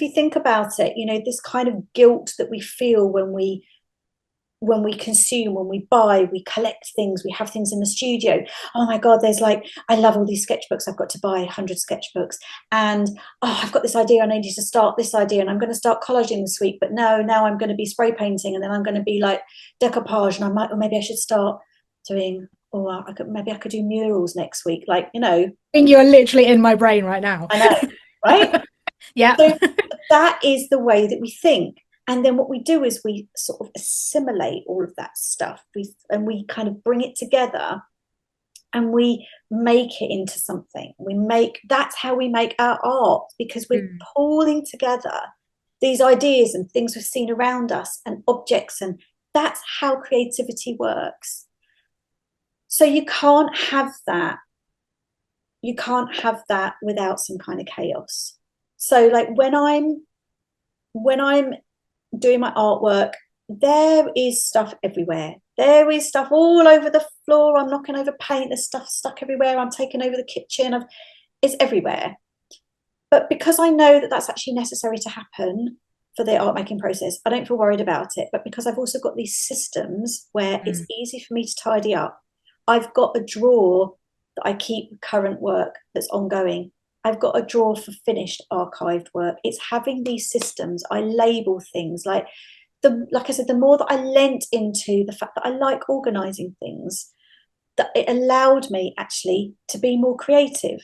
if you think about it, this kind of guilt that we feel when we consume, when we buy, we collect things, we have things in the studio. Oh my God, there's like, I love all these sketchbooks. I've got to buy 100 sketchbooks. And I've got this idea. I need to start this idea, and I'm going to start collaging this week. But no, now I'm going to be spray painting, and then I'm going to be like decoupage. And or maybe I should start doing, maybe I could do murals next week. Like, I think you're literally in my brain right now. I know, right? Yeah. So that is the way that we think. And then what we do is we sort of assimilate all of that stuff, and we kind of bring it together, and we make it into something. That's how we make our art, because we're pulling together these ideas and things we've seen around us and objects, and that's how creativity works. So you can't have that. You can't have that without some kind of chaos. So like when I'm doing my artwork, there is stuff everywhere. There is stuff all over the floor. I'm knocking over paint. There's stuff stuck everywhere. I'm taking over the kitchen. It's everywhere. But because I know that that's actually necessary to happen for the art making process, I don't feel worried about it. But because I've also got these systems where it's easy for me to tidy up, I've got a drawer that I keep current work that's ongoing. I've got a drawer for finished archived work. It's having these systems. I label things like I said, the more that I lent into the fact that I like organizing things, that it allowed me actually to be more creative.